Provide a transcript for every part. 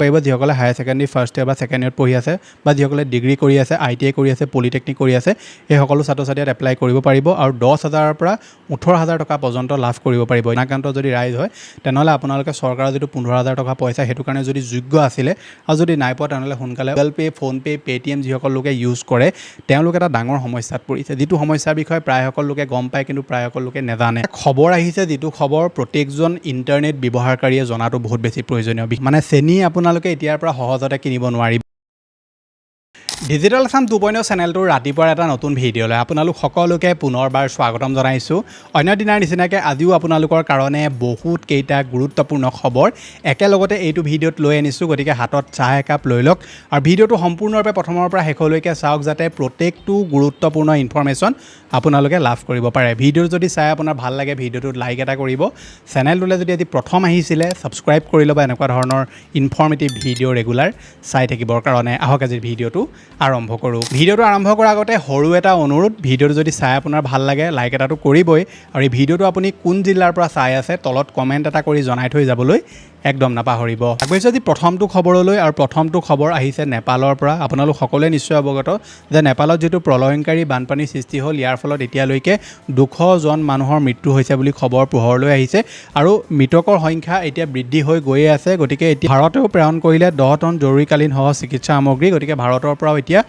পাৰিব যিসকলে higher secondary first year বা ছেকেণ্ড ইয়েৰত পঢ়ি আছে বা যিসকলে ডিগ্ৰী কৰি আছে ITI কৰি আছে পলিটেকনিক কৰি আছে এই সকলো ছাত্ৰ ছাত্ৰীয়ে এপ্লাই কৰিব পাৰিব আৰু 10,000ৰ পৰা 18,000 টকা পৰ্যন্ত লাভ কৰিব পাৰিব অনাক্ৰান্ত যদি ৰাইজ হয় তেনেহ'লে আপোনালোকে চৰকাৰৰ যিটো 15,000 টকা পইচা সেইটো কাৰণে যদি যোগ্য আছিলে আৰু যদি নাই পোৱা তেনেহ'লে সোনকালে গুগল পে' ফোনপে' পে'টিএম যিসকল লোকে ইউজ কৰে তেওঁলোক এটা ডাঙৰ সমস্যাত পৰিছে যিটো সমস্যাৰ বিষয়ে প্ৰায়সকল লোকে গম পায় কিন্তু প্ৰায়সকল লোকে নেজানে খবৰ আহিছে যিটো খবৰ প্ৰত্যেকজন ইণ্টাৰনেট ব্যৱহাৰকাৰীয়ে জনাটো বহুত বেছি প্ৰয়োজনীয় মানে চেনি আপোনালোকে এতিয়াৰ পৰা সহজতে কিনিব নোৱাৰিব ডিজিটেল আসাম 2.0 চেনেলটোৰ ৰাতিপুৱাৰ এটা নতুন ভিডিঅ'লৈ আপোনালোক সকলোকে পুনৰবাৰ স্বাগতম জনাইছোঁ অন্য দিনাৰ নিচিনাকৈ আজিও আপোনালোকৰ কাৰণে বহুত কেইটা গুৰুত্বপূৰ্ণ খবৰ একেলগতে এইটো ভিডিঅ'ত লৈ আনিছোঁ গতিকে হাতত চাহ একাপ লৈ লওক আৰু ভিডিঅ'টো সম্পূৰ্ণৰূপে প্ৰথমৰ পৰা শেষলৈকে চাওক যাতে প্ৰত্যেকটো গুৰুত্বপূৰ্ণ ইনফৰমেশ্যন আপোনালোকে লাভ কৰিব পাৰে ভিডিঅ'টো যদি চাই আপোনাৰ ভাল লাগে ভিডিঅ'টোত লাইক এটা কৰিব চেনেলটোলৈ যদি আজি প্ৰথম আহিছিলে ছাবস্ক্ৰাইব কৰি ল'ব এনেকুৱা ধৰণৰ ইনফৰ্মেটিভ ভিডিঅ' ৰেগুলাৰ চাই থাকিবৰ কাৰণে আহক আজিৰ ভিডিঅ'টো আৰম্ভ কৰোঁ ভিডিঅ'টো আৰম্ভ কৰাৰ আগতে সৰু এটা অনুৰোধ ভিডিঅ'টো যদি চাই আপোনাৰ ভাল লাগে লাইক এটাটো কৰিবই আৰু এই ভিডিঅ'টো আপুনি কোন জিলাৰ পৰা চাই আছে তলত কমেণ্ট এটা কৰি জনাই থৈ যাবলৈ একদম নাপাহৰিব আগবাঢ়িছোঁ আজি প্ৰথমটো খবৰলৈ আৰু প্ৰথমটো খবৰ আহিছে নেপালৰ পৰা আপোনালোক সকলোৱে নিশ্চয় অৱগত যে নেপালত যিটো প্ৰলয়ংকাৰী বানপানীৰ সৃষ্টি হ'ল ইয়াৰ ফলত এতিয়ালৈকে 200 জন মানুহৰ মৃত্যু হৈছে বুলি খবৰ পোহৰলৈ আহিছে আৰু মৃতকৰ সংখ্যা এতিয়া বৃদ্ধি হৈ গৈয়ে আছে গতিকে এতিয়া ভাৰতেও প্ৰেৰণ কৰিলে 10 টন জৰুৰীকালীন সহ চিকিৎসা সামগ্ৰী গতিকে ভাৰতৰ পৰাও এতিয়া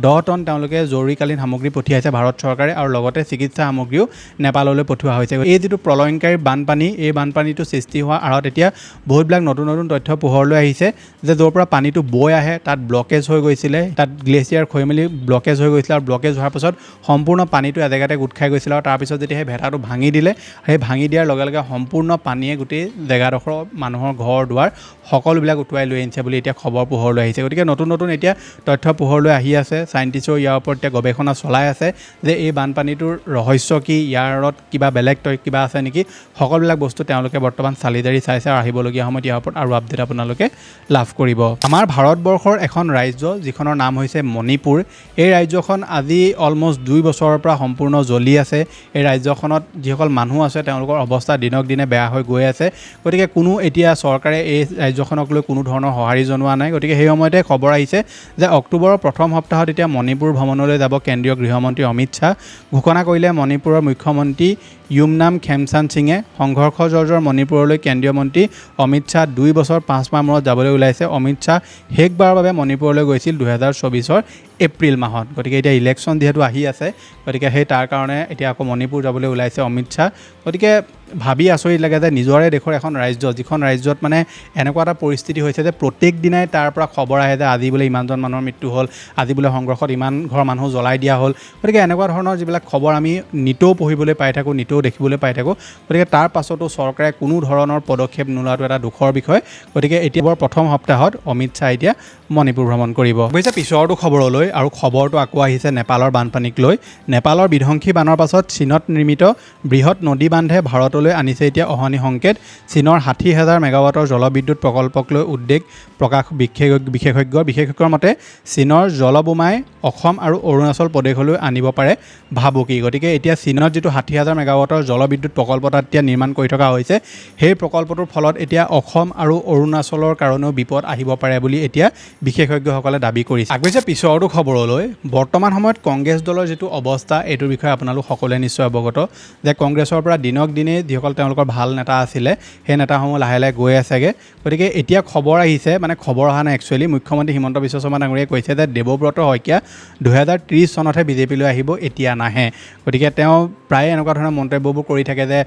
10 টন তেওঁলোকে জৰুৰীকালীন সামগ্ৰী পঠিয়াইছে ভাৰত চৰকাৰে আৰু লগতে চিকিৎসা সামগ্ৰীও নেপাললৈ পঠোৱা হৈছে এই যিটো প্ৰলয়ংকাৰী বানপানী এই বানপানীটো সৃষ্টি হোৱাৰ আঁৰত এতিয়া বহুতবিলাক নতুন নতুন তথ্য পোহৰলৈ আহিছে যে য'ৰ পৰা পানীটো বৈ আহে তাত ব্লকেজ হৈ গৈছিলে তাত গ্লেচিয়াৰ খৈ মেলি ব্লকেজ হৈ গৈছিলে আৰু ব্লকেজ হোৱাৰ পাছত সম্পূৰ্ণ পানীটো এজেগাতে গোট খাই গৈছিলে আৰু তাৰপিছত যেতিয়া সেই ভেটাটো ভাঙি দিলে সেই ভাঙি দিয়াৰ লগে লগে সম্পূৰ্ণ পানীয়ে গোটেই জেগাডোখৰ মানুহৰ ঘৰ দুৱাৰ সকলোবিলাক উটুৱাই লৈ আনিছে বুলি এতিয়া খবৰ পোহৰলৈ আহিছে গতিকে নতুন নতুন এতিয়া তথ্য পোহৰলৈ আহি আছে চাইণ্টিষ্টেও ইয়াৰ ওপৰত এতিয়া গৱেষণা চলাই আছে যে এই বানপানীটোৰ ৰহস্য কি ইয়াৰত কিবা বেলেগ কিবা আছে নেকি সকলোবিলাক বস্তু তেওঁলোকে বৰ্তমান চালি জাৰি চাইছে আৰু আহিবলগীয়া সময়ত ইয়াৰ ওপৰত আৰু আপডেট আপোনালোকে লাভ কৰিব আমাৰ ভাৰতবৰ্ষৰ এখন ৰাজ্য যিখনৰ নাম হৈছে মণিপুৰ এই ৰাজ্যখন আজি অলমষ্ট 2 বছৰৰ পৰা সম্পূৰ্ণ জ্বলি আছে এই ৰাজ্যখনত যিসকল মানুহ আছে তেওঁলোকৰ অৱস্থা দিনক দিনে বেয়া হৈ গৈ আছে গতিকে কোনো এতিয়া চৰকাৰে এই ৰাজ্যখনক লৈ কোনো ধৰণৰ সঁহাৰি জনোৱা নাই গতিকে সেই সময়তে খবৰ আহিছে যে অক্টোবৰৰ প্ৰথম সপ্তাহত এতিয়া মণিপুৰ ভ্ৰমণলৈ যাব কেন্দ্ৰীয় গৃহমন্ত্ৰী অমিত শ্বাহ ঘোষণা কৰিলে মণিপুৰৰ মুখ্যমন্ত্ৰী ইউমনাম খেমচান সিঙে সংঘৰ্ষ জৰ্জৰ মণিপুৰলৈ কেন্দ্ৰীয় মন্ত্ৰী অমিত শ্বাহ 2 বছৰ 5 মাহ মূৰত যাবলৈ ওলাইছে অমিত শ্বাহ শেষবাৰৰ বাবে মণিপুৰলৈ গৈছিল 2024 এপ্ৰিল মাহত গতিকে এতিয়া ইলেকশ্যন যিহেতু আহি আছে গতিকে সেই তাৰ কাৰণে এতিয়া আকৌ মণিপুৰ যাবলৈ ওলাইছে অমিত শ্বাহ গতিকে ভাবি আচৰিত লাগে যে নিজৰে দেশৰ এখন ৰাজ্য যিখন ৰাজ্যত মানে এনেকুৱা এটা পৰিস্থিতি হৈছে যে প্ৰত্যেক দিনাই তাৰ পৰা খবৰ আহে যে আজি বোলে ইমানজন মানুহৰ মৃত্যু হ'ল আজি বোলে সংঘৰ্ষত ইমান ঘৰ মানুহ জ্বলাই দিয়া হ'ল গতিকে এনেকুৱা ধৰণৰ যিবিলাক খবৰ আমি নিতৌ পঢ়িবলৈ পাই থাকোঁ নিতৌ দেখিবলৈ পাই থাকোঁ গতিকে তাৰ পাছতো চৰকাৰে কোনো ধৰণৰ পদক্ষেপ নোলোৱাটো এটা দুখৰ বিষয় গতিকে এতিয়া প্ৰথম সপ্তাহত অমিত শ্বাহ এতিয়া মণিপুৰ ভ্ৰমণ কৰিব অৱশ্যে পিছৰটো খবৰলৈ আৰু খবৰটো আকৌ আহিছে নেপালৰ বানপানীক লৈ নেপালৰ বিধ্বংসী বানৰ পাছত চীনত নিৰ্মিত বৃহৎ নদী বান্ধে ভাৰতলৈ আনিছে এতিয়া অহনি সংকেত চীনৰ 60,000 মেগাৱাটৰ জলবিদ্যুৎ প্ৰকল্পক লৈ উদ্বেগ প্ৰকাশ বিশেষজ্ঞৰ মতে চীনৰ জলবোমাই অসম আৰু অৰুণাচল প্ৰদেশলৈ আনিব পাৰে ভাবুকি গতিকে এতিয়া চীনত যিটো 60,000 মেগাৱাটৰ জলবিদ্যুৎ প্ৰকল্প তাত এতিয়া নিৰ্মাণ কৰি থকা হৈছে সেই প্ৰকল্পটোৰ ফলত এতিয়া অসম আৰু অৰুণাচলৰ কাৰণেও বিপদ আহিব পাৰে বুলি এতিয়া বিশেষজ্ঞসকলে দাবী কৰিছে আগবাঢ়িছে পিছৰটো খবৰলৈ বৰ্তমান সময়ত কংগ্ৰেছ দলৰ যিটো অৱস্থা এইটোৰ বিষয়ে আপোনালোক সকলোৱে নিশ্চয় অৱগত যে কংগ্ৰেছৰ পৰা দিনক দিনে যিসকল তেওঁলোকৰ ভাল নেতা আছিলে সেই নেতাসমূহ লাহে লাহে গৈ আছেগৈ গতিকে এতিয়া খবৰ আহিছে মানে খবৰ অহা নাই একচুৱেলি মুখ্যমন্ত্ৰী হিমন্ত বিশ্ব শৰ্মা ডাঙৰীয়াই কৈছে যে দেৱব্ৰত শইকীয়া 2030 চনতহে বিজেপিলৈ আহিব এতিয়া নাহে গতিকে তেওঁ প্ৰায়ে এনেকুৱা ধৰণৰ মন্তব্যবোৰ কৰি থাকে যে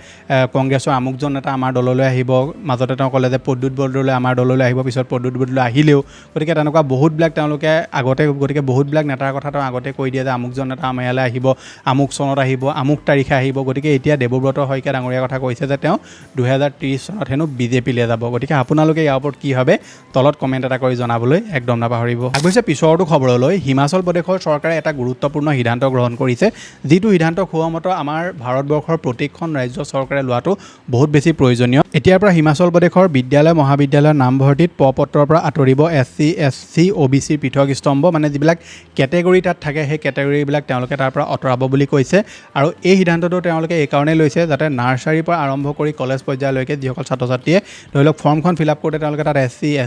কংগ্ৰেছৰ আমুকজন নেতা আমাৰ দললৈ আহিব মাজতে তেওঁ ক'লে যে প্ৰদ্যুৎ বৰদলৈ আমাৰ দললৈ আহিব পিছত প্ৰদ্যুৎ বৰদলৈ আহিলেও গতিকে তেনেকুৱা বহুতবিলাক তেওঁলোকে আগতে গতিকে বহুতবিলাক নেতাৰ কথা তেওঁ আগতে কৈ দিয়ে যে আমুকজন নেতা আমাৰ ইয়ালৈ আহিব আমুক চনত আহিব আমুক তাৰিখে আহিব গতিকে এতিয়া দেৱব্ৰত শইকীয়া ডাঙৰীয়াৰ কথা কৈছে যে তেওঁ 2030 চনত হেনো বিজেপিলৈ যাব গতিকে আপোনালোকে ইয়াৰ ওপৰত কি ভাবে তলত কমেণ্ট এটা কৰি জনাবলৈ একদম নাপাহৰিব আগবাঢ়িছে পিছৰটো খবৰলৈ হিমাচল প্ৰদেশৰ চৰকাৰে এটা গুৰুত্বপূৰ্ণ সিদ্ধান্ত গ্ৰহণ কৰিছে যিটো সিদ্ধান্ত হোৱা মতে আমাৰ ভাৰতবৰ্ষৰ প্ৰত্যেকখন ৰাজ্য চৰকাৰে লোৱাটো বহুত বেছি প্ৰয়োজনীয় এতিয়াৰ পৰা হিমাচল প্ৰদেশৰ বিদ্যালয় মহাবিদ্যালয়ৰ নামভৰ্তিত পত্ৰৰ পৰা আঁতৰিব SC SC OBC পৃথক স্তম্ভ মানে যিবিলাক কেটেগৰী তাত থাকে সেই কেটেগৰীবিলাক তেওঁলোকে তাৰ পৰা আঁতৰাব বুলি কৈছে আৰু এই সিদ্ধান্তটো তেওঁলোকে এই কাৰণেই লৈছে যাতে নাৰ্চাৰীৰ পৰা আৰম্ভ কৰি কলেজ পৰ্যায়লৈকে যিসকল ছাত্ৰ ছাত্ৰীয়ে ধৰি লওক ফৰ্মখন ফিল আপ কৰোঁতে তেওঁলোকে তাত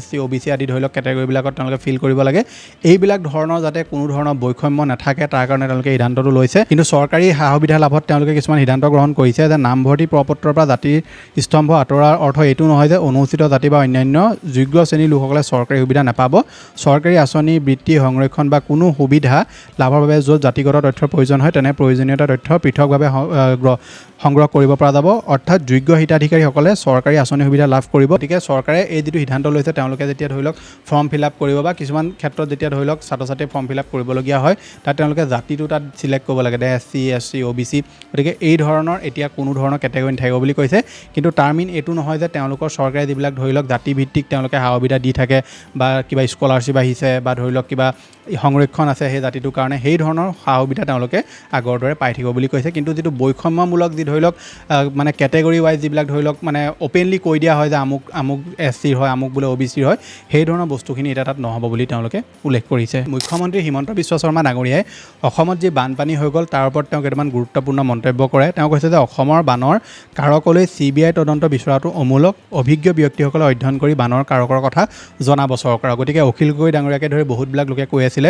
SC OBC আদি ধৰি লওক কেটেগৰীবিলাকত তেওঁলোকে ফিল কৰিব লাগে এইবিলাক ধৰণৰ যাতে কোনো ধৰণৰ বৈষম্য নাথাকে তাৰ কাৰণে তেওঁলোকে সিদ্ধান্তটো লৈছে কিন্তু চৰকাৰী সা সুবিধা লাভত তেওঁলোকে কিছুমান সিদ্ধান্ত গ্ৰহণ কৰিছে যে নামভৰ্তি প্ৰপত্ৰৰ পৰা জাতিৰ স্তম্ভ আঁতৰাৰ অৰ্থ এইটো নহয় যে অনুসূচিত জাতি বা অন্যান্য যোগ্য শ্ৰেণীৰ লোকসকলে চৰকাৰী সুবিধা নাপাব চৰকাৰী আঁচনি বৃত্তি সংৰক্ষণ বা কোনো সুবিধা লাভৰ বাবে য'ত জাতিগত তথ্যৰ প্ৰয়োজন হয় তেনে প্ৰয়োজনীয়তা তথ্য পৃথকভাৱে সংগ্ৰহ কৰিব পৰা যাব অৰ্থাৎ যোগ্য হিতাধিকাৰীসকলে চৰকাৰী আঁচনি সুবিধা লাভ কৰিব গতিকে চৰকাৰে এই যিটো সিদ্ধান্ত লৈছে তেওঁলোকে যেতিয়া ধৰি লওক ফৰ্ম ফিল আপ কৰিব বা কিছুমান ক্ষেত্ৰত যেতিয়া ধৰি লওক ছাত্ৰ ছাত্ৰীয়ে ফৰ্ম ফিল আপ কৰিবলগীয়া হয় তাত তেওঁলোকে জাতিটো তাত চিলেক্ট কৰিব লাগে SC OBC গতিকে এই ধৰণৰ এতিয়া কোনো ধৰণৰ কেটেগৰী নাথাকিব বুলি কৈছে কিন্তু তাৰ মিন এইটো নহয় যে তেওঁলোকৰ চৰকাৰে যিবিলাক ধৰি লওক জাতিভিত্তিক তেওঁলোকে সা সুবিধা দি থাকে বা কিবা স্কলাৰশ্বিপ আহিছে বা ধৰি লওক কিবা সংৰক্ষণ আছে সেই জাতিটোৰ কাৰণে সেই ধৰণৰ সা সুবিধা তেওঁলোকে আগৰ দৰে পাই থাকিব বুলি কৈছে কিন্তু যিটো বৈষম্যমূলক যি ধৰি লওক মানে কেটেগৰী ৱাইজ যিবিলাক ধৰি লওক মানে অপেনলি কৈ দিয়া হয় যে আমুক SC হয় আমুক বোলে OBC হয় সেই ধৰণৰ বস্তুখিনি এতিয়া তাত নহ'ব বুলি তেওঁলোকে উল্লেখ কৰিছে মুখ্যমন্ত্ৰী হিমন্ত বিশ্ব শৰ্মা ডাঙৰীয়াই অসমত যি বানপানী হৈ গ'ল তাৰ ওপৰত তেওঁ কেইটামান গুৰুত্বপূৰ্ণ মন্তব্য কৰে তেওঁ কৈছে যে অসমৰ বানৰ কাৰকলৈ CBI তদন্ত বিচৰাটো অমূলক অভিজ্ঞ ব্যক্তিসকলে অধ্যয়ন কৰি বানৰ কাৰকৰ কথা জনাব চৰকাৰক গতিকে অখিল গগৈ ডাঙৰীয়াকে ধৰি বহুতবিলাক লোকে কৈ আছিলে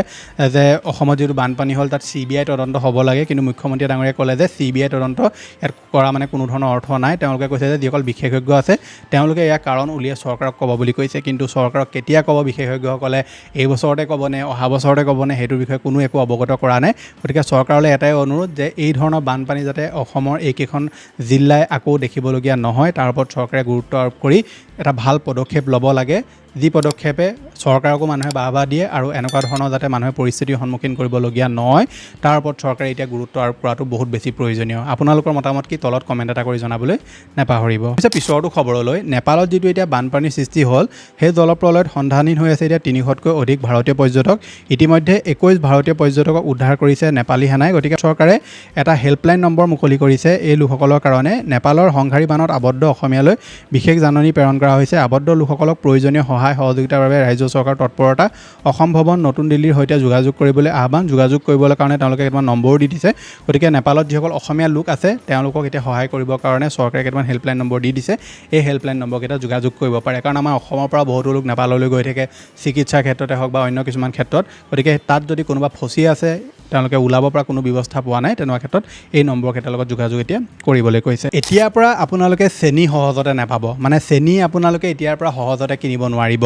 যে অসমত যিটো বানপানী হ'ল তাত CBI তদন্ত হ'ব লাগে কিন্তু মুখ্যমন্ত্ৰী ডাঙৰীয়াই ক'লে যে CBI তদন্ত ইয়াত কৰা মানে কোনো ধৰণৰ অৰ্থ নাই তেওঁলোকে কৈছে যে যিসকল বিশেষজ্ঞ আছে তেওঁলোকে ইয়াৰ কাৰণ উলিয়াই চৰকাৰক ক'ব বুলি কৈছে কিন্তু চৰকাৰক কেতিয়া ক'ব বিশেষজ্ঞসকলে এই বছৰতে ক'বনে অহা বছৰতে ক'বনে সেইটোৰ বিষয়ে কোনো একো অৱগত কৰা নাই গতিকে চৰকাৰলৈ এটাই অনুৰোধ যে এই ধৰণৰ বানপানী যাতে অসমৰ এইকেইখন জিলাই আকৌ দেখিবলগীয়া নহয় তাৰ ওপৰত চৰকাৰে গুৰুত্ব আৰোপ কৰি এটা ভাল পদক্ষেপ ল'ব লাগে যি পদক্ষেপে চৰকাৰকো মানুহে বাহবা দিয়ে আৰু এনেকুৱা ধৰণৰ যাতে মানুহে পৰিস্থিতিৰ সন্মুখীন কৰিবলগীয়া নহয় তাৰ ওপৰত চৰকাৰে এতিয়া গুৰুত্ব আৰোপ কৰাটো বহুত বেছি প্ৰয়োজনীয় আপোনালোকৰ মতামত কি তলত কমেণ্ট এটা কৰি জনাবলৈ নাপাহৰিব পিছৰটো খবৰলৈ নেপালত যিটো এতিয়া বানপানীৰ সৃষ্টি হ'ল সেই জলপ্ৰলয়ত সন্ধানহীন হৈ আছে এতিয়া 300তকৈ অধিক ভাৰতীয় পৰ্যটক ইতিমধ্যে 21 ভাৰতীয় পৰ্যটকক উদ্ধাৰ কৰিছে নেপালী সেনাই গতিকে চৰকাৰে এটা হেল্পলাইন নম্বৰ মুকলি কৰিছে এই লোকসকলৰ কাৰণে নেপালৰ সংঘাৰী বানত আবদ্ধ অসমীয়ালৈ বিশেষ জাননী প্ৰেৰণ কৰা হৈছে আবদ্ধ লোকসকলক প্ৰয়োজনীয় সহায় সহযোগিতাৰ বাবে ৰাজ্য চৰকাৰৰ তৎপৰতা অসম ভৱন নতুন দিল্লীৰ সৈতে যোগাযোগ কৰিবলৈ আহ্বান যোগাযোগ কৰিবলৈ কাৰণে তেওঁলোকে কেইটামান নম্বৰো দি দিছে গতিকে নেপালত যিসকল অসমীয়া লোক আছে তেওঁলোকক এতিয়া সহায় কৰিবৰ কাৰণে চৰকাৰে কেইটামান হেল্পলাইন নম্বৰ দি দিছে এই হেল্পলাইন নম্বৰকেইটা যোগাযোগ কৰিব পাৰে কাৰণ আমাৰ অসমৰ পৰা বহুতো লোক নেপাললৈ গৈ থাকে চিকিৎসাৰ ক্ষেত্ৰতে হওক বা অন্য কিছুমান ক্ষেত্ৰত গতিকে তাত যদি কোনোবা ফচি আছে তেওঁলোকে ওলাব পৰা কোনো ব্যৱস্থা পোৱা নাই তেনেকুৱা ক্ষেত্ৰত এই নম্বৰকেইটাৰ লগত যোগাযোগ এতিয়া কৰিবলৈ কৈছে এতিয়াৰ পৰা আপোনালোকে চেনি সহজতে নাপাব মানে চেনি আপোনালোকে এতিয়াৰ পৰা সহজতে কিনিব নোৱাৰিব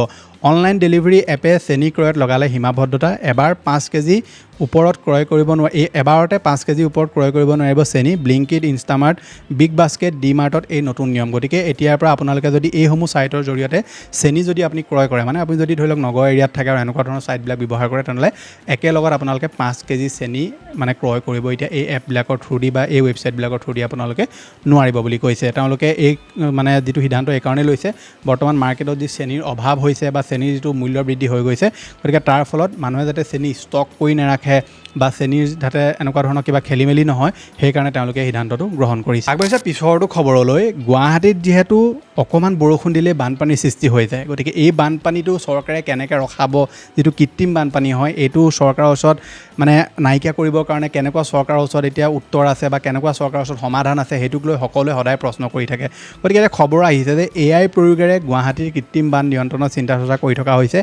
অনলাইন ডেলিভাৰী এপে চেনি ক্ৰয়ত লগালে সীমাবদ্ধতা এবাৰ 5 কেজি ওপৰত ক্ৰয় কৰিব নোৱাৰি এবাৰতে 5 কেজি ওপৰত ক্ৰয় কৰিব নোৱাৰিব চেনি ব্লিংকিট ইনষ্টামাৰ্ট বিগ বাস্কেট ডিমাৰ্টত এই নতুন নিয়ম গতিকে এতিয়াৰ পৰা আপোনালোকে যদি এইসমূহ ছাইটৰ জৰিয়তে চেনি যদি আপুনি ক্ৰয় কৰে মানে আপুনি যদি ধৰি লওক নগৰ এৰিয়াত থাকে আৰু এনেকুৱা ধৰণৰ ছাইটবিলাক ব্যৱহাৰ কৰে তেনেহ'লে একেলগত আপোনালোকে 5 কেজি চেনি মানে ক্ৰয় কৰিব এতিয়া এই এপবিলাকৰ থ্ৰু দি বা এই ৱেবছাইটবিলাকৰ থ্ৰু দি আপোনালোকে নোৱাৰিব বুলি কৈছে তেওঁলোকে এই মানে যিটো সিদ্ধান্ত এইকাৰণেই লৈছে বৰ্তমান মাৰ্কেটত যি চেনিৰ অভাৱ হৈছে বা চেনিৰ যিটো মূল্য বৃদ্ধি হৈ গৈছে গতিকে তাৰ ফলত মানুহে যাতে চেনি ষ্টক কৰি নাৰাখে বা চেনিৰ যাতে এনেকুৱা ধৰণৰ কিবা খেলি মেলি নহয় সেইকাৰণে তেওঁলোকে সিদ্ধান্তটো গ্ৰহণ কৰিছে আগবাঢ়িছে পিছৰটো খবৰলৈ গুৱাহাটীত যিহেতু অকণমান বৰষুণ দিলে বানপানীৰ সৃষ্টি হৈ যায় গতিকে এই বানপানীটো চৰকাৰে কেনেকৈ ৰখাব যিটো কৃত্ৰিম বানপানী হয় এইটো চৰকাৰৰ ওচৰত মানে নাইকিয়া কৰিবৰ কাৰণে কেনেকুৱা চৰকাৰৰ ওচৰত এতিয়া উত্তৰ আছে বা কেনেকুৱা চৰকাৰৰ ওচৰত সমাধান আছে সেইটোক লৈ সকলোৱে সদায় প্ৰশ্ন কৰি থাকে গতিকে এতিয়া খবৰ আহিছে যে AI প্ৰয়োগেৰে গুৱাহাটীৰ কৃত্ৰিম বান নিয়ন্ত্ৰণৰ চিন্তা চৰ্চা কৰি থকা হৈছে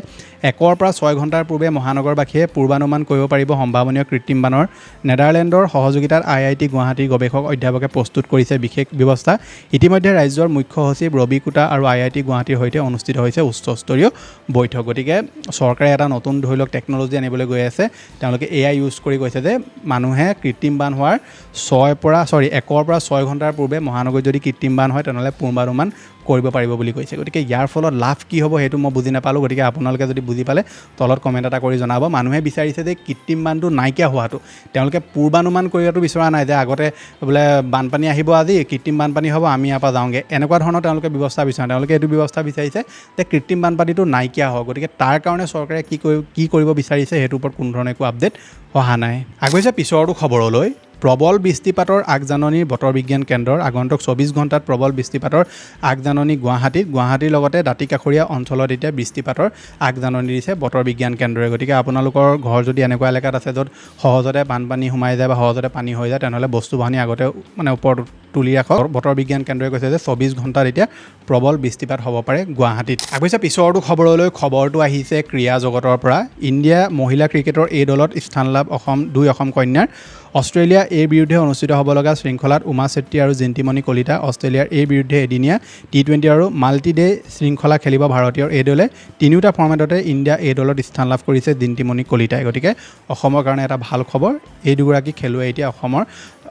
1 পৰা 6 ঘণ্টাৰ পূৰ্বে মহানগৰবাসীয়ে পূৰ্বানুমান কৰিব পাৰিব সম্ভাৱনীয় কৃত্ৰিম বানৰ নেদাৰলেণ্ডৰ সহযোগিতাত IIT গুৱাহাটীৰ গৱেষক অধ্যাপকে প্ৰস্তুত কৰিছে বিশেষ ব্যৱস্থা ইতিমধ্যে ৰাজ্যৰ মুখ্য সচিব ৰবি কুটা আৰু IIT গুৱাহাটীৰ সৈতে অনুষ্ঠিত হৈছে উচ্চস্তৰীয় বৈঠক গতিকে চৰকাৰে এটা নতুন ধৰি লওক টেকন'লজি আনিবলৈ গৈ আছে তেওঁলোকে AI ইউজ কৰি কৈছে যে মানুহে কৃত্ৰিম বান হোৱাৰ 1 পৰা 6 ঘণ্টাৰ পূৰ্বে মহানগৰীত যদি কৃত্ৰিম বান হয় তেনেহ'লে পূৰ্বানুমান কৰিব পাৰিব বুলি কৈছে গতিকে ইয়াৰ ফলত লাভ কি হ'ব সেইটো মই বুজি নাপালোঁ গতিকে আপোনালোকে যদি বুজি পালে তলত কমেণ্ট এটা কৰি জনাব মানুহে বিচাৰিছে যে কৃত্ৰিম বানটো নাইকিয়া হোৱাটো তেওঁলোকে পূৰ্বানুমান কৰিটো বিচৰা নাই যে আগতে বোলে বানপানী আহিব আজি কৃত্ৰিম বানপানী হ'ব আমি ইয়াৰ পৰা যাওঁগৈ এনেকুৱা ধৰণৰ তেওঁলোকে ব্যৱস্থা বিচাৰে তেওঁলোকে এইটো ব্যৱস্থা বিচাৰিছে যে কৃত্ৰিম বানপানীটো নাইকিয়া হওক গতিকে তাৰ কাৰণে চৰকাৰে কি কৰিব বিচাৰিছে সেইটোৰ ওপৰত কোনো ধৰণৰ একো আপডেট অহা নাই আগবাঢ়িছে পিছৰটো খবৰলৈ প্ৰবল বৃষ্টিপাতৰ আগজাননী বতৰ বিজ্ঞান কেন্দ্ৰৰ আগন্তুক 24 ঘণ্টাত প্ৰবল বৃষ্টিপাতৰ আগজাননী গুৱাহাটীৰ লগতে দাঁতিকাষৰীয়া অঞ্চলত এতিয়া বৃষ্টিপাতৰ আগজাননী দিছে বতৰ বিজ্ঞান কেন্দ্ৰই। গতিকে আপোনালোকৰ ঘৰ যদি এনেকুৱা এলেকাত আছে য'ত সহজতে বানপানী সোমাই যায় বা সহজতে পানী হৈ যায় তেনেহ'লে বস্তু বাহানি আগতে মানে ওপৰত তুলি ৰাখক। বতৰ বিজ্ঞান কেন্দ্ৰই কৈছে যে 24 ঘণ্টাত এতিয়া প্ৰবল বৃষ্টিপাত হ'ব পাৰে গুৱাহাটীত। আগতে পিছৰটো খবৰলৈ খবৰটো আহিছে ক্ৰীড়া জগতৰ পৰা। ইণ্ডিয়া মহিলা ক্ৰিকেটৰ এই দলত স্থান লাভ দুই অসম কন্যাৰ। অষ্ট্ৰেলিয়া এৰ বিৰুদ্ধে অনুষ্ঠিত হ'ব লগা শৃংখলাত উমা চেত্ৰী আৰু জিন্তিমণি কলিতা অষ্ট্ৰেলিয়াৰ এৰ বিৰুদ্ধে এদিনীয়া T20 আৰু মাল্টি ডে শৃংখলা খেলিব ভাৰতীয় এই দলে। তিনিওটা ফৰ্মেটতে ইণ্ডিয়া এই দলত স্থান লাভ কৰিছে জিন্তিমণি কলিতাই। গতিকে অসমৰ কাৰণে এটা ভাল খবৰ। এই দুগৰাকী খেলুৱৈ এতিয়া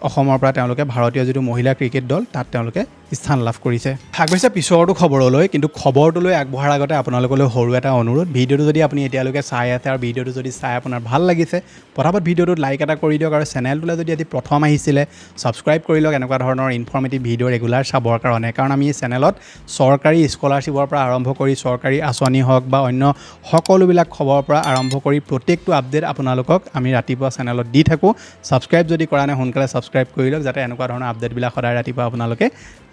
অসমৰ পৰা তেওঁলোকে ভাৰতীয় যিটো মহিলা ক্ৰিকেট দল তাত তেওঁলোকে স্থান লাভ কৰিছে। আগবাঢ়িছে পিছৰটো খবৰলৈ, কিন্তু খবৰটোলৈ আগবঢ়াৰ আগতে আপোনালোকলৈ সৰু এটা অনুৰোধ। ভিডিঅ'টো যদি আপুনি এতিয়ালৈকে চাই আছে আৰু ভিডিঅ'টো যদি চাই আপোনাৰ ভাল লাগিছে পটাপট ভিডিঅ'টোত লাইক এটা কৰি দিয়ক আৰু চেনেলটোলৈ যদি আজি প্ৰথম আহিছিলে ছাবস্ক্ৰাইব কৰি লওক এনেকুৱা ধৰণৰ ইনফৰ্মেটিভ ভিডিঅ' ৰেগুলাৰ চাবৰ কাৰণে। কাৰণ আমি এই চেনেলত চৰকাৰী স্কলাৰশ্বিপৰ পৰা আৰম্ভ কৰি চৰকাৰী আঁচনি হওক বা অন্য সকলোবিলাক খবৰৰ পৰা আৰম্ভ কৰি প্ৰত্যেকটো আপডেট আপোনালোকক আমি ৰাতিপুৱা চেনেলত দি থাকোঁ। ছাবস্ক্ৰাইব যদি কৰা নাই সোনকালে ছাবস্ক্ৰাইব কৰি লওক যাতে এনেকুৱা ধৰণৰ আপডেটবিলাক সদায় ৰাতিপুৱা আপোনালোকে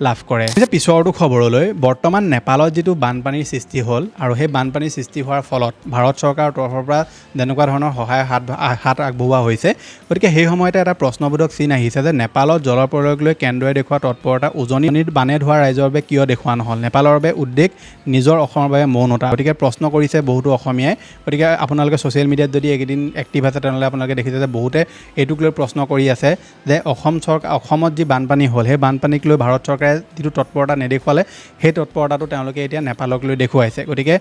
লাভ কৰে। পিছৰটো খবৰলৈ বৰ্তমান নেপালত যিটো বানপানীৰ সৃষ্টি হ'ল আৰু সেই বানপানীৰ সৃষ্টি হোৱাৰ ফলত ভাৰত চৰকাৰৰ তৰফৰ পৰা যেনেকুৱা ধৰণৰ সহায় হাত আগবঢ়োৱা হৈছে। গতিকে সেই সময়তে এটা প্ৰশ্নবোধক চিন আহিছে যে নেপালত জলৰ প্ৰয়োগ লৈ কেন্দ্ৰই দেখুওৱা তৎপৰতা উজনিৰ বানে ধোৱা ৰাইজৰ বাবে কিয় দেখুওৱা নহ'ল। নেপালৰ বাবে উদ্বেগ, নিজৰ অসমৰ বাবে মৌনতা। গতিকে প্ৰশ্ন কৰিছে বহুতো অসমীয়াই। গতিকে আপোনালোকে ছ'চিয়েল মিডিয়াত যদি এইকেইদিন এক্টিভ আছে তেনেহ'লে আপোনালোকে দেখিছে যে বহুতে এইটোক লৈ প্ৰশ্ন কৰি আছে যে অসমত যি বানপানী হ'ল সেই বানপানীক লৈ ভাৰত চৰকাৰে যিটো তৎপৰতা নেদেখুৱালে সেই তৎপৰতাটো তেওঁলোকে এতিয়া নেপালক লৈ দেখুৱাইছে। গতিকে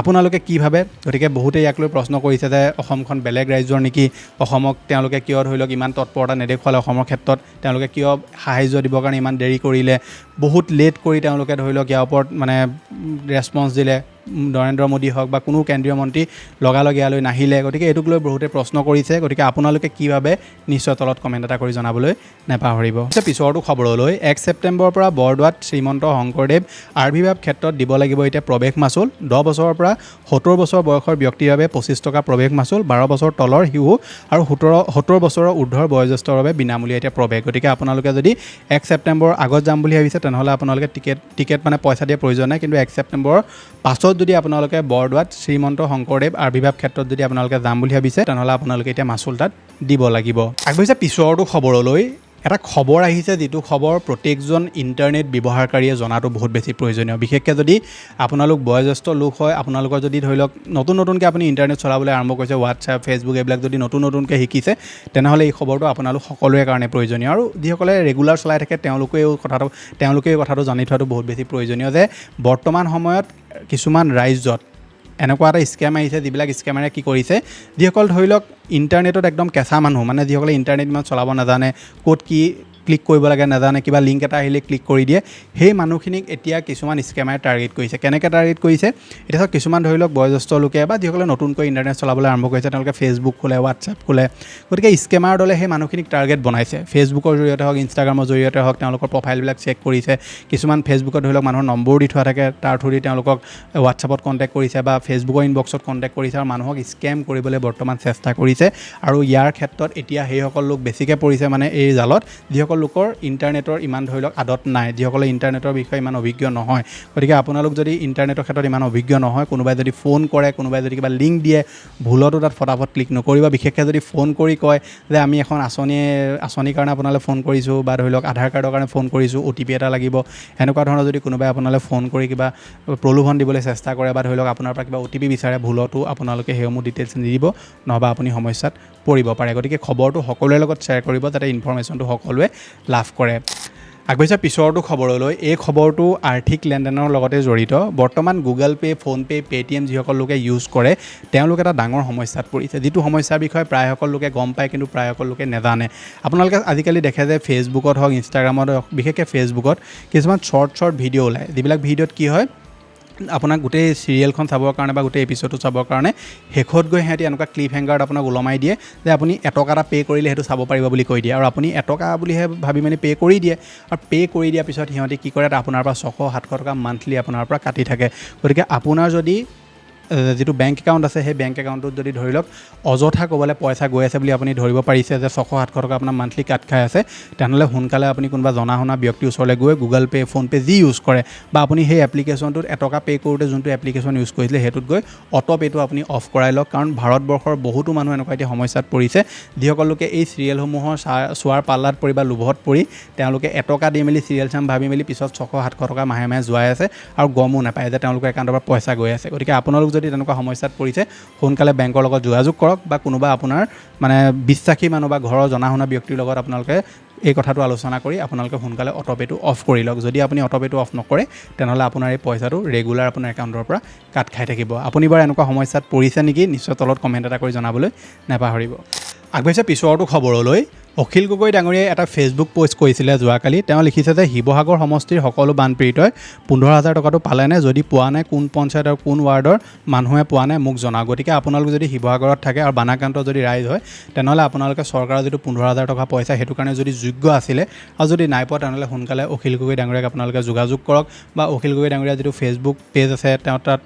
আপোনালোকে কি ভাবে? গতিকে বহুতে ইয়াক লৈ প্ৰশ্ন কৰিছে যে অসমখন বেলেগ ৰাজ্যৰ নেকি, অসমক তেওঁলোকে কিয় ধৰি লওক ইমান তৎপৰতা নেদেখুৱালে, অসমৰ ক্ষেত্ৰত তেওঁলোকে কিয় সাহাৰ্য দিবৰ কাৰণে ইমান দেৰি কৰিলে, বহুত লেট কৰি তেওঁলোকে ধৰি লওক ইয়াৰ ওপৰত মানে ৰেছপন্স দিলে। নৰেন্দ্ৰ মোদী হওক বা কোনো কেন্দ্ৰীয় মন্ত্ৰী লগালগ ইয়ালৈ নাহিলে। গতিকে এইটোক লৈ বহুতে প্ৰশ্ন কৰিছে। গতিকে আপোনালোকে কি ভাবে নিশ্চয় তলত কমেণ্ট এটা কৰি জনাবলৈ নাপাহৰিব। পিছৰটো খবৰলৈ 1 ছেপ্টেম্বৰৰ পৰা বৰদোৱাত শ্ৰীমন্ত শংকৰদেৱ আৰ্বিভাৱ ক্ষেত্ৰত দিব লাগিব এতিয়া প্ৰৱেশ মাচুল। 10 বছৰৰ পৰা 70 বছৰ বয়সৰ ব্যক্তিৰ বাবে 25 টকা প্ৰৱেশ মাচুল। 12 বছৰ তলৰ শিশু আৰু 70 বছৰৰ ঊৰ্ধৰ বয়োজ্যেষ্ঠৰ বাবে বিনামূলীয়া এতিয়া প্ৰৱেশ। গতিকে আপোনালোকে যদি 1 ছেপ্টেম্বৰৰ আগত যাম বুলি ভাবিছে তেনেহ'লে আপোনালোকে টিকেট মানে পইচা দিয়া প্ৰয়োজন নাই। কিন্তু 1 ছেপ্টেম্বৰৰ পাছত যদি আপোনালোকে বৰদোৱাত শ্ৰীমন্ত শংকৰদেৱ আৰ্বিভাৱ ক্ষেত্ৰত যদি আপোনালোকে যাম বুলি ভাবিছে তেনেহ'লে আপোনালোকে এতিয়া মাচুল তাত দিব লাগিব। আগবাঢ়িছে পিছৰটো খবৰলৈ। এটা খবৰ আহিছে যিটো খবৰ প্ৰত্যেকজন ইণ্টাৰনেট ব্যৱহাৰকাৰীয়ে জনাটো বহুত বেছি প্ৰয়োজনীয়। বিশেষকৈ যদি আপোনালোক বয়োজ্যেষ্ঠ লোক হয়, আপোনালোকৰ যদি ধৰি লওক নতুনকৈ আপুনি ইণ্টাৰনেট চলাবলৈ আৰম্ভ কৰিছে, হোৱাটছআপ, ফেচবুক এইবিলাক যদি নতুনকৈ শিকিছে তেনেহ'লে এই খবৰটো আপোনালোক সকলোৰে কাৰণে প্ৰয়োজনীয়। আৰু যিসকলে ৰেগুলাৰ চলাই থাকে তেওঁলোকে এই কথাটো জানি থোৱাটো বহুত বেছি প্ৰয়োজনীয় যে বৰ্তমান সময়ত কিছুমান ৰাজ্যত এনেকুৱা এটা স্কেম আহিছে যিবিলাক স্কেমাৰে কি কৰিছে, যিসকল ধৰি লওক ইণ্টাৰনেটত একদম কেঁচা মানুহ, মানে যিসকলে ইণ্টাৰনেট ইমান চলাব নাজানে, ক'ত কি ক্লিক কৰিব লাগে নাজানে, কিবা লিংক এটা আহিলে ক্লিক কৰি দিয়ে, সেই মানুহখিনিক এতিয়া কিছুমান স্কেমাৰে টাৰ্গেট কৰিছে। কেনেকৈ টাৰ্গেট কৰিছে? এতিয়া চাওক কিছুমান ধৰি লওক বয়োজ্যেষ্ঠ লোকে বা যিসকলে নতুনকৈ ইণ্টাৰনেট চলাবলৈ আৰম্ভ কৰিছে তেওঁলোকে ফেচবুক খোলে, হোৱাটছআপ খোলে। গতিকে স্কেমাৰ দলে সেই মানুহখিনিক টাৰ্গেট বনাইছে। ফেচবুকৰ জৰিয়তে হওক, ইনষ্টাগ্ৰামৰ জৰিয়তে হওক তেওঁলোকৰ প্ৰফাইলবিলাক চেক কৰিছে। কিছুমান ফেচবুকত ধৰি লওক মানুহৰ নম্বৰো দি থোৱা থাকে, তাৰ থ্ৰু দি তেওঁলোকক হোৱাটছআপত কণ্টেক্ট কৰিছে বা ফেচবুকৰ ইনবক্সত কণ্টেক্ট কৰিছে আৰু মানুহক স্কেম কৰিবলৈ বৰ্তমান চেষ্টা কৰিছে। আৰু ইয়াৰ ক্ষেত্ৰত এতিয়া সেইসকল লোক বেছিকৈ পৰিছে মানে এই জালত যিসকল লোকৰ ইণ্টাৰনেটৰ ইমান ধৰি লওক আদত নাই, যিসকলে ইণ্টাৰনেটৰ বিষয়ে ইমান অভিজ্ঞ নহয়। গতিকে আপোনালোক যদি ইণ্টাৰনেটৰ ক্ষেত্ৰত ইমান অভিজ্ঞ নহয়, কোনোবাই যদি ফোন কৰে, কোনোবাই যদি কিবা লিংক দিয়ে, ভুলতো তাত ফটাফট ক্লিক নকৰিব। বিশেষকৈ যদি ফোন কৰি কয় যে আমি এখন আঁচনিৰ কাৰণে আপোনালৈ ফোন কৰিছোঁ বা ধৰি লওক আধাৰ কাৰ্ডৰ কাৰণে ফোন কৰিছোঁ, OTP এটা লাগিব, এনেকুৱা ধৰণৰ যদি কোনোবাই আপোনালৈ ফোন কৰি কিবা প্ৰলোভন দিবলৈ চেষ্টা কৰে বা ধৰি লওক আপোনাৰ পৰা কিবা OTP বিচাৰে, ভুলতো আপোনালোকে সেইসমূহ ডিটেইলছ নিদিব, নহবা আপুনি সমস্যাত পৰিব পাৰে। গতিকে খবৰটো সকলোৰে লগত শ্বেয়াৰ কৰিব যাতে ইনফৰমেশ্যনটো সকলোৱে লাভ কৰে। আগবাঢ়িছে পিছৰটো খবৰলৈ। এই খবৰটো আৰ্থিক লেনদেনৰ লগতে জড়িত। বৰ্তমান গুগল পে', ফোনপে', পে'টিএম যিসকল লোকে ইউজ কৰে তেওঁলোকে এটা ডাঙৰ সমস্যাত পৰিছে, যিটো সমস্যাৰ বিষয়ে প্ৰায়সকল লোকে গম পায় কিন্তু প্ৰায়সকল লোকে নাজানে। আপোনালোকে আজিকালি দেখে যে ফেচবুকত হওক, ইনষ্টাগ্ৰামত হওক, বিশেষকৈ ফেচবুকত কিছুমান শ্বৰ্ট ভিডিঅ' ওলায়, যিবিলাক ভিডিঅ'ত কি হয় আপোনাক গোটেই চিৰিয়েলখন চাবৰ কাৰণে বা গোটেই এপিছডটো চাবৰ কাৰণে শেষত গৈ সিহঁতি এনেকুৱা ক্লিপ হেংগাৰত আপোনাক ওলমাই দিয়ে যে আপুনি এটকা এটা পে' কৰিলে সেইটো চাব পাৰিব বুলি কৈ দিয়ে। আৰু আপুনি এটকা বুলিহে ভাবি মানে পে' কৰি দিয়ে। আৰু পে' কৰি দিয়াৰ পিছত সিহঁতি কি কৰে, আপোনাৰ পৰা 600-700 টকা মান্থলি আপোনাৰ পৰা কাটি থাকে। গতিকে আপোনাৰ যদি যিটো বেংক একাউণ্ট আছে সেই বেংক একাউণ্টত যদি ধৰি লওক অযথা ক'বলৈ পইচা গৈ আছে বুলি আপুনি ধৰিব পাৰিছে যে 600-700 টকা আপোনাৰ মান্থলি কাট খাই আছে, তেনেহ'লে সোনকালে আপুনি কোনোবা জনা শুনা ব্যক্তিৰ ওচৰলৈ গৈ গুগল পে' ফোনপে' যি ইউজ কৰে বা আপুনি সেই এপ্লিকেশ্যনটোত এটকা পে' কৰোঁতে যোনটো এপ্লিকেশ্যন ইউজ কৰিছিলে সেইটোত গৈ অটো পে'টো আপুনি অফ কৰাই লওক। কাৰণ ভাৰতবৰ্ষৰ বহুতো মানুহ এনেকুৱা এতিয়া সমস্যাত পৰিছে যিসকল লোকে এই চিৰিয়েলসমূহৰ চোৱাৰ পাল্লাত পৰি বা লোভত পৰি তেওঁলোকে এটকা দি মেলি চিৰিয়েল চাম ভাবি মেলি পিছত 600-700 টকা মাহে মাহে যোৱাই আছে আৰু গমো নাপায় যে তেওঁলোকৰ একাউণ্টৰ পৰা পইচা গৈ আছে। গতিকে আপোনালোক যদি তেনেকুৱা সমস্যাত পৰিছে সোনকালে বেংকৰ লগত যোগাযোগ কৰক বা কোনোবা আপোনাৰ মানে বিশ্বাসী মানুহ বা ঘৰৰ জনা শুনা ব্যক্তিৰ লগত আপোনালোকে এই কথাটো আলোচনা কৰি আপোনালোকে সোনকালে অটোপে'টো অফ কৰি লওক। যদি আপুনি অটোপে'টো অফ নকৰে তেনেহ'লে আপোনাৰ এই পইচাটো ৰেগুলাৰ আপোনাৰ একাউণ্টৰ পৰা কাট খাই থাকিব। আপুনি বাৰু এনেকুৱা সমস্যাত পৰিছে নেকি নিশ্চয় তলত কমেণ্ট এটা কৰি জনাবলৈ নাপাহৰিব। আগবাঢ়িছে পিছৰটো খবৰলৈ। অখিল গগৈ ডাঙৰীয়াই এটা ফেচবুক পোষ্ট কৰিছিলে যোৱাকালি। তেওঁ লিখিছে যে শিৱসাগৰ সমষ্টিৰ সকলো বানপীড়িতই 15,000 টকাটো পালেনে, যদি পোৱা নাই কোন পঞ্চায়ত আৰু কোন ৱাৰ্ডৰ মানুহে পোৱা নাই মোক জনাওক। গতিকে আপোনালোক যদি শিৱসাগৰত থাকে আৰু বানাক্ৰান্ত যদি ৰাইজ হয় তেনেহ'লে আপোনালোকে চৰকাৰৰ যিটো 15,000 টকা পইচা সেইটো কাৰণে যদি যোগ্য আছিলে আৰু যদি নাই পোৱা তেনেহ'লে সোনকালে অখিল গগৈ ডাঙৰীয়াক আপোনালোকে যোগাযোগ কৰক বা অখিল গগৈ ডাঙৰীয়াৰ যিটো ফেচবুক পেজ আছে তেওঁ তাত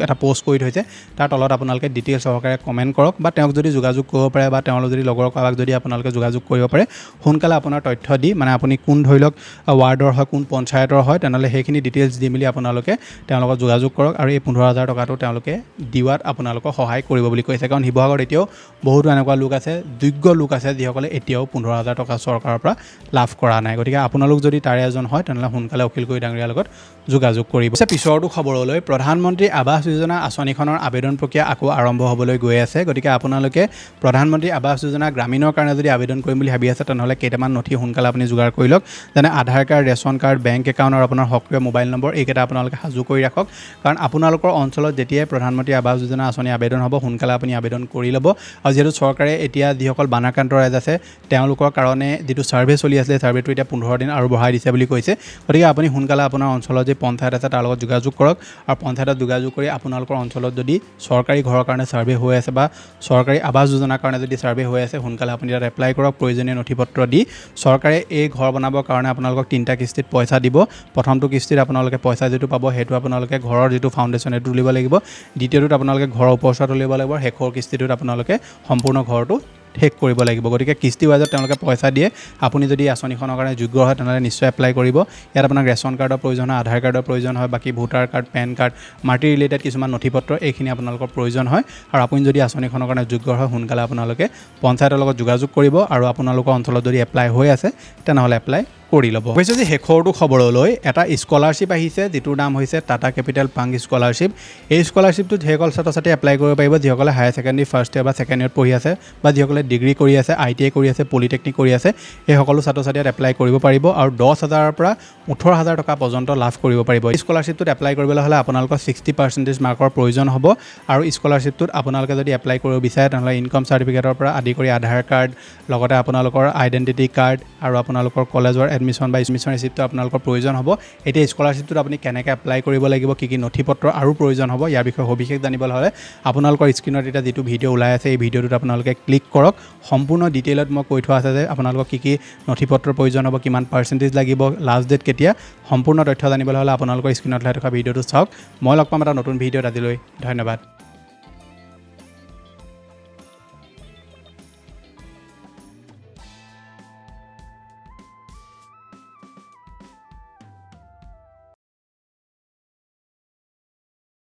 এটা পোষ্ট কৰি থৈছে তাৰ তলত আপোনালোকে ডিটেইলছ সহকাৰে কমেণ্ট কৰক বা তেওঁক যদি যোগাযোগ কৰিব পাৰে বা তেওঁৰ যদি লগৰ কাৰোবাক যদি আপোনালোকে যোগাযোগ কৰিব পাৰে সোনকালে আপোনাৰ তথ্য দি মানে আপুনি কোন ধৰি লওক ৱাৰ্ডৰ হয় কোন পঞ্চায়তৰ হয় তেনেহ'লে সেইখিনি ডিটেইলছ দি মেলি আপোনালোকে তেওঁৰ লগত যোগাযোগ কৰক আৰু এই 15,000 টকাটো তেওঁলোকে দিয়াত আপোনালোকক সহায় কৰিব বুলি কৈছে। কাৰণ শিৱসাগৰত এতিয়াও বহুতো এনেকুৱা লোক আছে যোগ্য লোক আছে যিসকলে এতিয়াও 15,000 টকা চৰকাৰৰ পৰা লাভ কৰা নাই। গতিকে আপোনালোক যদি তাৰে এজন হয় তেনেহ'লে সোনকালে অখিল গগৈ ডাঙৰীয়াৰ লগত যোগাযোগ কৰিব। পিছৰটো খবৰলৈ প্ৰধানমন্ত্ৰী আৱাস যোজনা আঁচনিখনৰ আবেদন প্ৰক্ৰিয়া আকৌ আৰম্ভ হ'বলৈ গৈ আছে। গতিকে আপোনালোকে প্ৰধানমন্ত্ৰী আৱাস যোজনা গ্ৰামীণৰ কাৰণে যদি আবেদন কৰিম বুলি ভাবি আছে তেনেহ'লে কেইটামান নথি সোনকালে আপুনি যোগাৰ কৰি লওক। যেনে Aadhaar card, ration card, bank account আৰু আপোনাৰ সক্ৰিয় মোবাইল নম্বৰ এইকেইটা আপোনালোকে সাজু কৰি ৰাখক। কাৰণ আপোনালোকৰ অঞ্চলত যেতিয়াই প্ৰধানমন্ত্ৰী আৱাস যোজনা আঁচনি আবেদন হ'ব সোনকালে আপুনি আবেদন কৰি ল'ব। আৰু যিহেতু চৰকাৰে এতিয়া যিসকল বানাক্ৰান্ত ৰাইজ আছে তেওঁলোকৰ কাৰণে যিটো ছাৰ্ভে চলি আছিলে ছাৰ্ভেটো এতিয়া 15 দিন আৰু বঢ়াই দিছে বুলি কৈছে। গতিকে আপুনি সোনকালে আপোনাৰ অঞ্চলত যি পঞ্চায়ত আছে তাৰ লগত যোগাযোগ কৰক আৰু পঞ্চায়তত যোগাযোগ কৰি আপোনালোকৰ অঞ্চলত যদি চৰকাৰী ঘৰৰ কাৰণে ছাৰ্ভে হৈ আছে বা চৰকাৰী আৱাস যোজনাৰ কাৰণে যদি ছাৰ্ভে হৈ আছে সোনকালে আপুনি তাত এপ্লাই কৰক। প্ৰয়োজনীয় নথিপত্ৰ দি চৰকাৰে এই ঘৰ বনাবৰ কাৰণে আপোনালোকক 3টা কিস্তিত পইচা দিব। প্ৰথমটো কিস্তিত আপোনালোকে পইচা যিটো পাব সেইটো আপোনালোকে ঘৰৰ যিটো ফাউণ্ডেশ্যন সেইটো তুলিব লাগিব। দ্বিতীয়টোত আপোনালোকে ঘৰৰ ওপৰচা তুলিব লাগিব। শেষৰ কিস্তিটোত আপোনালোকে সম্পূৰ্ণ ঘৰটো শেষ কৰিব লাগিব। গতিকে কিস্তি ৱাইজত তেওঁলোকে পইচা দিয়ে। আপুনি যদি আঁচনিখনৰ কাৰণে যোগ্য হয় তেনেহ'লে নিশ্চয় এপ্লাই কৰিব। ইয়াত আপোনাক ৰেচন কাৰ্ডৰ প্ৰয়োজন হয়, আধাৰ কাৰ্ডৰ প্ৰয়োজন হয়, বাকী ভোটাৰ কাৰ্ড, পেন কাৰ্ড, মাটি ৰিলেটেড কিছুমান নথিপত্ৰ এইখিনি আপোনালোকৰ প্ৰয়োজন হয়। আৰু আপুনি যদি আঁচনিখনৰ কাৰণে যোগ্য হয় সোনকালে আপোনালোকে পঞ্চায়তৰ লগত যোগাযোগ কৰিব আৰু আপোনালোকৰ অঞ্চলত যদি এপ্লাই হৈ আছে তেনেহ'লে এপ্লাই কৰি ল'ব। কৈছে যে শেষৰটো খবৰলৈ এটা স্কলাৰশ্বিপ আহিছে যিটোৰ নাম হৈছে টাটা কেপিটেল পাংক স্কলাৰশ্বিপ। এই স্কলাৰশ্বিপটোত সেইসকল ছাত্ৰ ছাত্ৰীয়ে এপ্লাই কৰিব পাৰিব যিসকলে হায়াৰ ছেকেণ্ডেৰী ফাৰ্ষ্ট ইয়েৰ বা ছেকেণ্ড ইয়েৰত পঢ়ি আছে বা যিসকলে ডিগ্ৰী কৰি আছে, ITI কৰি আছে, পলিটেকনিক কৰি আছে এই সকলো ছাত্ৰ ছাত্ৰীয়ে এপ্লাই কৰিব পাৰিব আৰু 10,000ৰ পৰা 18,000 টকা পৰ্যন্ত লাভ কৰিব পাৰিব। এই স্কলাৰশ্বিপটোত এপ্লাই কৰিবলৈ হ'লে আপোনালোকৰ 60% মাৰ্কৰ প্ৰয়োজন হ'ব আৰু স্কলাৰশ্বিপটোত আপোনালোকে যদি এপ্লাই কৰিব বিচাৰে তেনেহ'লে ইনকম চাৰ্টিফিকেটৰ পৰা আদি কৰি আধাৰ কাৰ্ড লগতে আপোনালোকৰ আইডেণ্টিটি কাৰ্ড আৰু আপোনালোকৰ কলেজৰ এডমিশ্যন বা এডমিশ্যন ৰিচিপ্টটো আপোনালোকৰ প্ৰয়োজন হ'ব। এতিয়া স্কলাৰশ্বিপটোত আপুনি কেনেকৈ এপ্লাই কৰিব লাগিব, কি নথিপত্ৰ আৰু প্ৰয়োজন হ'ব ইয়াৰ বিষয়ে সবিশেষ জানিবলৈ হ'লে আপোনালোকৰ স্ক্ৰীণত এতিয়া যিটো ভিডিঅ' ওলাই আছে এই ভিডিঅ'টোত আপোনালোকে ক্লিক কৰক। সম্পূৰ্ণ ডিটেইলত মই কৈ থোৱা আছে যে আপোনালোকক কি নথিপত্ৰৰ প্ৰয়োজন হ'ব, কিমান পাৰ্চেণ্টেজ লাগিব, লাষ্ট ডেট কেতিয়া, সম্পূৰ্ণ তথ্য জানিবলৈ হ'লে আপোনালোকৰ স্ক্ৰীণত ওলাই থকা ভিডিঅ'টো চাওক। মই লগ পাম এটা নতুন ভিডিঅ'ত। আজিলৈ ধন্যবাদ।